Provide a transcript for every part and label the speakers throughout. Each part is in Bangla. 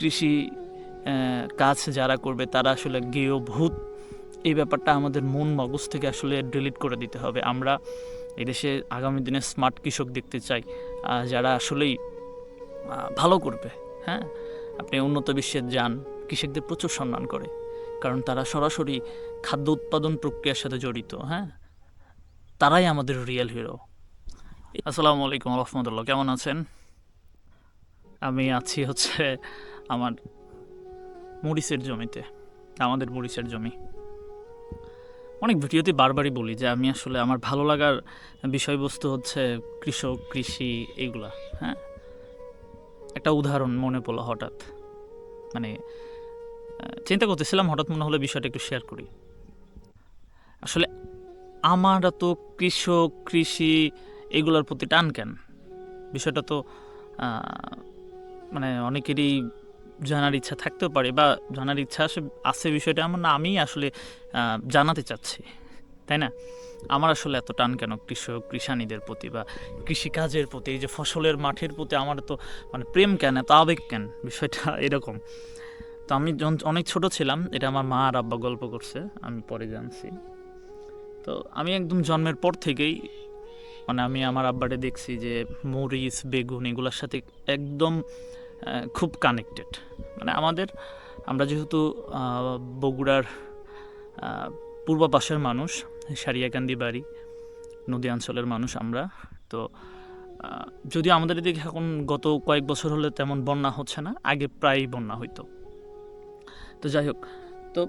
Speaker 1: কৃষি কাজ যারা করবে তারা আসলে গেয় ভূত, এই ব্যাপারটা আমাদের মন মগজ থেকে আসলে ডিলিট করে দিতে হবে। আমরা এদেশে আগামী দিনে স্মার্ট কৃষক দেখতে চাই, যারা আসলেই ভালো করবে। হ্যাঁ, আপনি উন্নত বিশ্বের যান, কৃষকদের প্রচুর সম্মান করে, কারণ তারা সরাসরি খাদ্য উৎপাদন প্রক্রিয়ার সাথে জড়িত। হ্যাঁ, তারাই আমাদের রিয়েল হিরো। আসসালামু আলাইকুম রহমতুল্লাহ, কেমন আছেন? আমি আছি হচ্ছে আমার মরিচের জমিতে, আমাদের মরিচের জমি। অনেক ভিডিওতে বারবারই বলি যে আমি আসলে আমার ভালো লাগার বিষয়বস্তু হচ্ছে কৃষক, কৃষি, এইগুলা। হ্যাঁ, একটা উদাহরণ মনে পড়লো হঠাৎ, মানে চিন্তা করতেছিলাম, হঠাৎ মনে হলো বিষয়টা একটু শেয়ার করি। আসলে আমার তো কৃষক, কৃষি এগুলোর প্রতি টান কেন? বিষয়টা তো মানে অনেকেরই জানার ইচ্ছা থাকতেও পারে, বা জানার ইচ্ছা আছে বিষয়টা এমন না, আমি আসলে জানাতে চাচ্ছি, তাই না? আমার আসলে এত টান কেন কৃষক, কৃষানীদের প্রতি বা কৃষিকাজের প্রতি, এই যে ফসলের মাঠের প্রতি আমার তো মানে প্রেম কেন, এত আবেগ কেন? বিষয়টা এরকম। তো আমি যখন অনেক ছোট ছিলাম, এটা আমার মা আর আব্বা গল্প করছে, আমি পরে জানছি। তো আমি একদম জন্মের পর থেকেই মানে আমি আমার আব্বারে দেখছি যে মরিচ, বেগুন এগুলোর সাথে একদম খুব কানেক্টেড। মানে আমরা যেহেতু বগুড়ার পূর্ব পাশের মানুষ, সারিয়াকান্দি বাড়ি, নদী অঞ্চলের মানুষ আমরা। তো যদিও আমাদের এদিকে এখন গত কয়েক বছর হলে তেমন বন্যা হচ্ছে না, আগে প্রায়ই বন্যা হইতো। তো যাই হোক, তো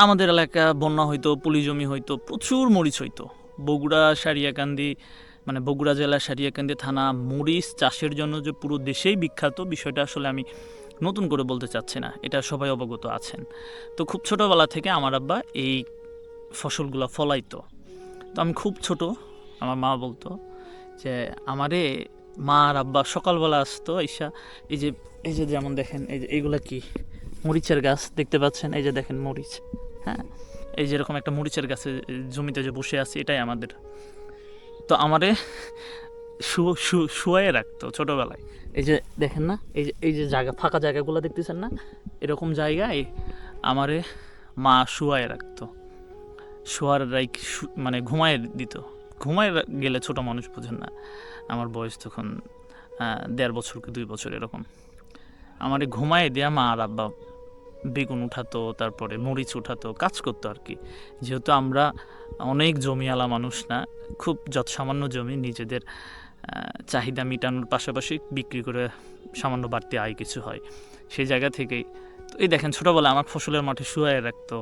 Speaker 1: আমাদের এলাকা বন্যা হইতো, পলি জমি হইতো, প্রচুর মরিচ হইতো। বগুড়া সারিয়াকান্দি, মানে বগুড়া জেলা সারিয়াকান্দি থানা মরিচ চাষের জন্য যে পুরো দেশেই বিখ্যাত, বিষয়টা আসলে আমি নতুন করে বলতে চাচ্ছি না, এটা সবাই অবগত আছেন। তো খুব ছোটোবেলা থেকে আমার আব্বা এই ফসলগুলো ফলাইতো। তো আমি খুব ছোট, আমার মা বলতো যে আমারে মা আর আব্বা সকালবেলা আসতো ঈশা, এই যে যেমন দেখেন, এই যে এইগুলা কি মরিচের গাছ দেখতে পাচ্ছেন, এই যে দেখেন মরিচ। হ্যাঁ, এই যেরকম একটা মরিচের গাছে জমিতে যে বসে আছি, এটাই আমাদের। তো আমারে শুয়ে রাখতো ছোটোবেলায়। এই যে দেখেন না, এই যে জায়গা, ফাঁকা জায়গাগুলো দেখতেছেন না, এরকম জায়গায় আমারে মা শুয়ে রাখতো। শোয়ার মানে ঘুমায় দিত। ঘুমায় গেলে ছোট মানুষ বোঝেন না, আমার বয়স তখন 1.5 বছর কি 2 বছর এরকম। আমারে ঘুমায় দেয়া মা আর আব্বা বেগুন উঠাতো, তারপরে মরিচ উঠাতো, কাজ করতো আর কি। যেহেতু আমরা অনেক জমিওয়ালা মানুষ না, খুব সামান্য জমি, নিজেদের চাহিদা মেটানোর পাশাপাশি বিক্রি করে সামান্য বাড়তি আয় কিছু হয়, সেই জায়গা থেকেই। তো এই দেখেন, ছোটোবেলা আমার ফসলের মাঠে শুয়ে রাখতো।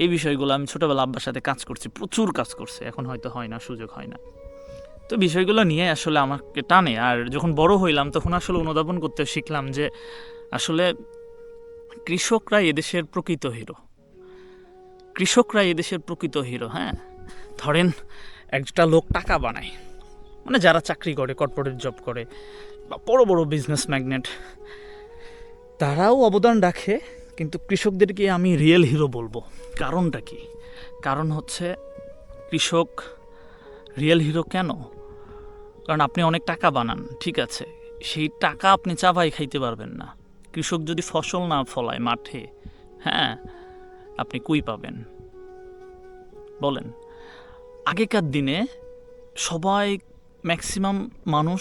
Speaker 1: এই বিষয়গুলো আমি ছোটোবেলা আব্বার সাথে কাজ করছি, প্রচুর কাজ করছে, এখন হয়তো হয় না, সুযোগ হয় না। তো বিষয়গুলো নিয়ে আসলে আমাকে টানে। আর যখন বড় হইলাম তখন আসলে অনুধাবন করতে শিখলাম যে আসলে কৃষকরা এদেশের প্রকৃত হিরো, কৃষকরা এদেশের প্রকৃত হিরো। হ্যাঁ, ধরেন একটা লোক টাকা বানায়, মানে যারা চাকরি করে, কর্পোরেট জব করে, বা বড় বড় বিজনেস ম্যাগনেট, তারাও অবদান রাখে, কিন্তু কৃষকদেরকে আমি রিয়েল হিরো বলবো। কারণটা কি? কারণ হচ্ছে কৃষক রিয়েল হিরো কেন? কারণ আপনি অনেক টাকা বানান, ঠিক আছে, সেই টাকা আপনি চাবাই খাইতে পারবেন না। কৃষক যদি ফসল না ফলায় মাঠে, হ্যাঁ, আপনি কই পাবেন বলেন? আগেকার দিনে সবাই, ম্যাক্সিমাম মানুষ,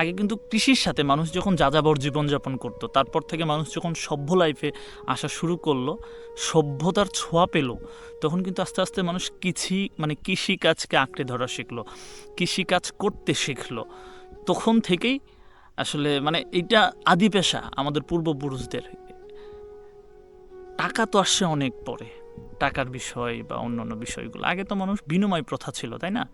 Speaker 1: আগে কিন্তু কৃষির সাথে মানুষ যখন যাযাবর জীবনযাপন করতো, তারপর থেকে মানুষ যখন সভ্য লাইফে আসা শুরু করলো, সভ্যতার ছোঁয়া পেল, তখন কিন্তু আস্তে আস্তে মানুষ কৃষিকাজকে আঁকড়ে ধরা শিখলো, কৃষিকাজ করতে শিখলো। তখন থেকেই আসলে মানে এটা আদি পেশা আমাদের পূর্বপুরুষদের। টাকা তো আসছে অনেক পরে, টাকার বিষয় বা অন্যান্য বিষয়গুলো। আগে তো মানুষ বিনিময় প্রথা ছিল, তাই না?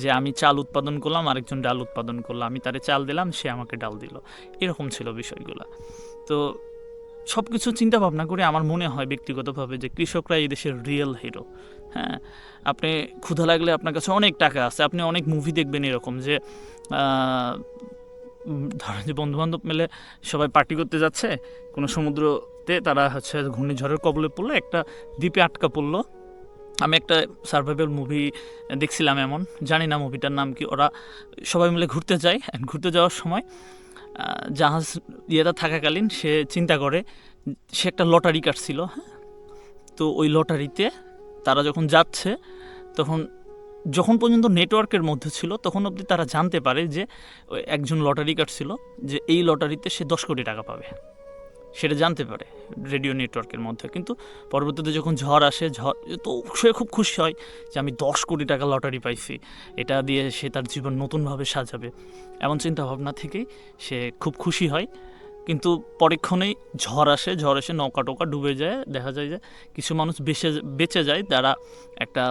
Speaker 1: যে আমি চাল উৎপাদন করলাম, আরেকজন ডাল উৎপাদন করলো, আমি তারে চাল দিলাম, সে আমাকে ডাল দিল, এরকম ছিল বিষয়গুলো। তো সব কিছু চিন্তা ভাবনা করে আমার মনে হয় ব্যক্তিগতভাবে যে কৃষকরা এই দেশের রিয়েল হিরো। হ্যাঁ, আপনি ক্ষুধা লাগলে আপনার কাছে অনেক টাকা আছে, আপনি অনেক মুভি দেখবেন এরকম যে ধরেন যে বন্ধুবান্ধব মিলে সবাই পার্টি করতে যাচ্ছে কোনো সমুদ্রতে, তারা হচ্ছে ঘূর্ণিঝড়ের কবলে পড়লো, একটা দ্বীপে আটকা পড়লো। আমি একটা সার্ভাইভাল মুভি দেখছিলাম এমন, জানি না মুভিটার নাম কি। ওরা সবাই মিলে ঘুরতে যায়, ঘুরতে যাওয়ার সময় জাহাজ ইয়েটা থাকাকালীন সে চিন্তা করে, সে একটা লটারি কাটছিল, হ্যাঁ। তো ওই লটারিতে তারা যখন যাচ্ছে, তখন যখন পর্যন্ত নেটওয়ার্কের মধ্যে ছিল তখন অবধি তারা জানতে পারে যে একজন লটারি কাটছিল, যে এই লটারিতে সে 10 কোটি টাকা পাবে, সেটা জানতে পারে রেডিও নেটওয়ার্কের মধ্যে। কিন্তু পরবর্তীতে যখন ঝড় আসে, তো সে খুব খুশি হয় যে আমি 10 কোটি টাকা লটারি পাইছি, এটা দিয়ে সে তার জীবন নতুনভাবে সাজাবে, এমন চিন্তাভাবনা থেকেই সে খুব খুশি হয়। কিন্তু পরক্ষণেই ঝড় এসে নৌকা টোকা ডুবে যায়। দেখা যায় যে কিছু মানুষ বেঁচে যায়, তারা একটা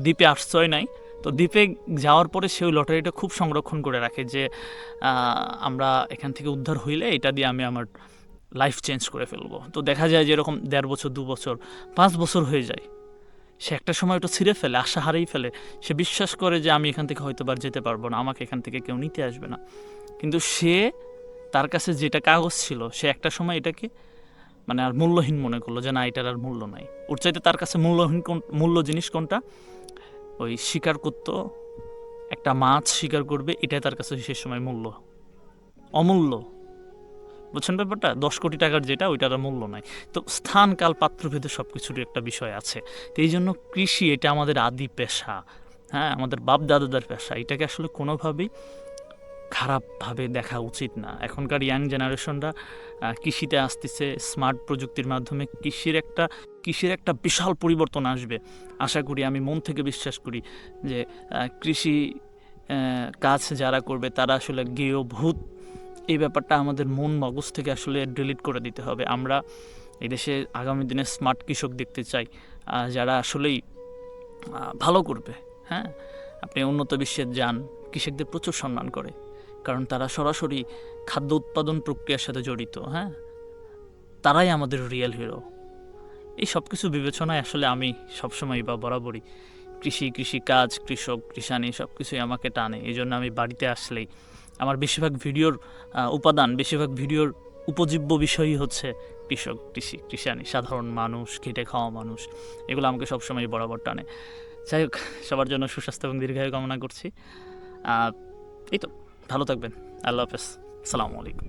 Speaker 1: দ্বীপে আশ্রয় নেয়। তো দ্বীপে যাওয়ার পরে সে ওই লটারিটা খুব সংরক্ষণ করে রাখে যে আমরা এখান থেকে উদ্ধার হইলে এটা দিয়ে আমি আমার লাইফ চেঞ্জ করে ফেলবো। তো দেখা যায় যে এরকম 1.5 বছর, 2 বছর, 5 বছর হয়ে যায়, সে একটা সময় ওটা ছিঁড়ে ফেলে, আশা হারিয়ে ফেলে। সে বিশ্বাস করে যে আমি এখান থেকে হয়তো বার যেতে পারবো না, আমাকে এখান থেকে কেউ নিতে আসবে না। কিন্তু তার কাছে যেটা কাগজ ছিল, সে একটা সময় এটাকে মানে আর মূল্যহীন মনে করলো, যে না, এটার আর মূল্য নাই। ওর চাইতে তার কাছে মূল্য জিনিস কোনটা? ওই শিকার করতো, একটা মাছ শিকার করবে, এটাই তার কাছে সে সময় অমূল্য। বুঝছেন ব্যাপারটা? 10 কোটি টাকার যেটা, ওইটার আর মূল্য নাই। তো স্থান, কাল, পাত্রভেদে সব কিছুরই একটা বিষয় আছে। তো এই জন্য কৃষি এটা আমাদের আদি পেশা, হ্যাঁ, আমাদের বাপ দাদাদের পেশা। এটাকে আসলে কোনোভাবেই খারাপভাবে দেখা উচিত না। এখনকার ইয়াং জেনারেশনরা কৃষিতে আসতেছে, স্মার্ট প্রযুক্তির মাধ্যমে কৃষির একটা বিশাল পরিবর্তন আসবে আশা করি। আমি মন থেকে বিশ্বাস করি যে কৃষি কাজ যারা করবে তারা আসলে গেয় ভূত, এই ব্যাপারটা আমাদের মন মগজ থেকে আসলে ডিলিট করে দিতে হবে। আমরা এদেশে আগামী দিনে স্মার্ট কৃষক দেখতে চাই, যারা আসলেই ভালো করবে। হ্যাঁ, আপনি উন্নত বিশ্বে যান, কৃষকদের প্রচুর সম্মান করে, কারণ তারা সরাসরি খাদ্য উৎপাদন প্রক্রিয়ার সাথে জড়িত। হ্যাঁ, তারাই আমাদের রিয়েল হিরো। এই সব কিছু বিবেচনায় আসলে আমি সবসময় বা বরাবরই কৃষিকাজ, কৃষক, কৃষানি সব কিছুই আমাকে টানে। এই জন্য আমি বাড়িতে আসলেই আমার বেশিরভাগ ভিডিওর বেশিরভাগ ভিডিওর উপজীব্য বিষয়ই হচ্ছে কৃষক, কৃষানি, সাধারণ মানুষ, খেটে খাওয়া মানুষ। এগুলো আমাকে সবসময় বরাবর টানে। যাই হোক, সবার জন্য সুস্বাস্থ্য এবং দীর্ঘায়ু কামনা করছি। এই তো, ভালো থাকবেন। আল্লাহ হাফেজ, আসসালামু আলাইকুম।